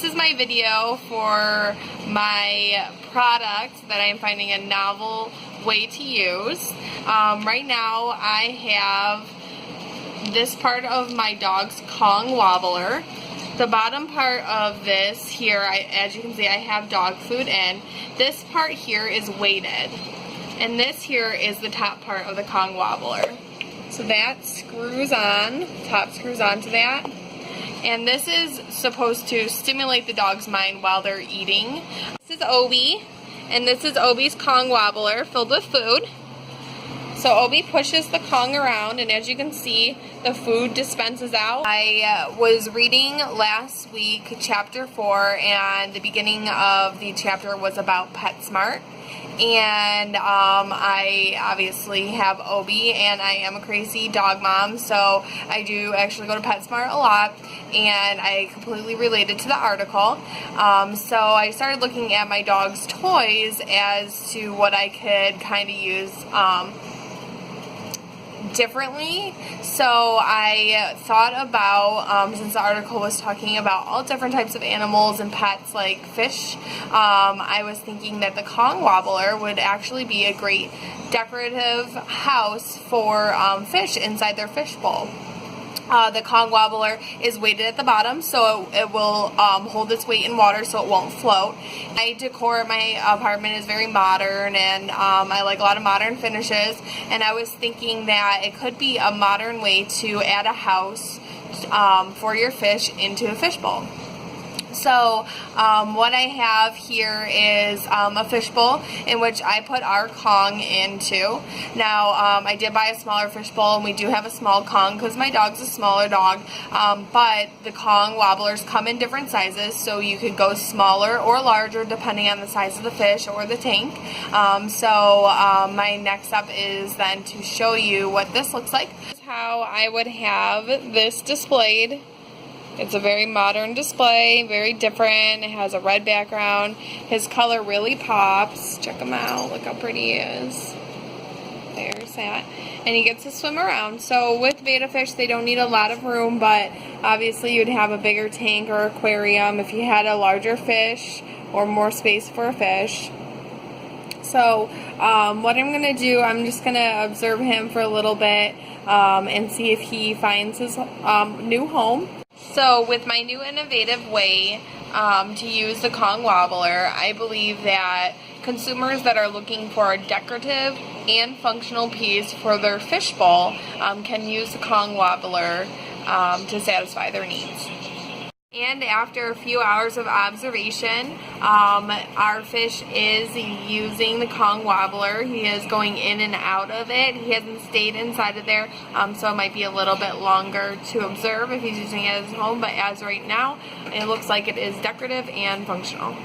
This is my video for my product that I'm finding a novel way to use. Right now I have this part of my dog's Kong Wobbler. The bottom part of this here, as you can see, I have dog food in. This part here is weighted. And this here is the top part of the Kong Wobbler. So that screws on, top screws onto that. And this is supposed to stimulate the dog's mind while they're eating. This is Obi, and this is Obi's Kong Wobbler filled with food. So Obi pushes the Kong around, and as you can see, the food dispenses out. I was reading last week chapter 4, and the beginning of the chapter was about PetSmart. And I obviously have Obi, and I am a crazy dog mom, so I do actually go to PetSmart a lot, and I completely related to the article. So I started looking at my dog's toys as to what I could kind of use differently. So I thought about, since the article was talking about all different types of animals and pets like fish, I was thinking that the Kong Wobbler would actually be a great decorative house for fish inside their fish bowl. The Kong Wobbler is weighted at the bottom, so it will hold its weight in water so it won't float. My decor at my apartment is very modern, and I like a lot of modern finishes, and I was thinking that it could be a modern way to add a house for your fish into a fish bowl. So what I have here is a fishbowl in which I put our Kong into. Now I did buy a smaller fishbowl, and we do have a small Kong because my dog's a smaller dog, but the Kong Wobblers come in different sizes, so you could go smaller or larger depending on the size of the fish or the tank. My next step is then to show you what this looks like. This is how I would have this displayed. It's a very modern display, very different. It has a red background. His color really pops. Check him out. Look how pretty he is. There's that. And he gets to swim around. So with betta fish, they don't need a lot of room, but obviously you'd have a bigger tank or aquarium if you had a larger fish or more space for a fish. So what I'm going to do, I'm just going to observe him for a little bit and see if he finds his new home. So with my new innovative way to use the Kong Wobbler, I believe that consumers that are looking for a decorative and functional piece for their fish bowl can use the Kong Wobbler to satisfy their needs. And after a few hours of observation, our fish is using the Kong Wobbler. He is going in and out of it. He hasn't stayed inside of there, so it might be a little bit longer to observe if he's using it as home. But as right now, it looks like it is decorative and functional.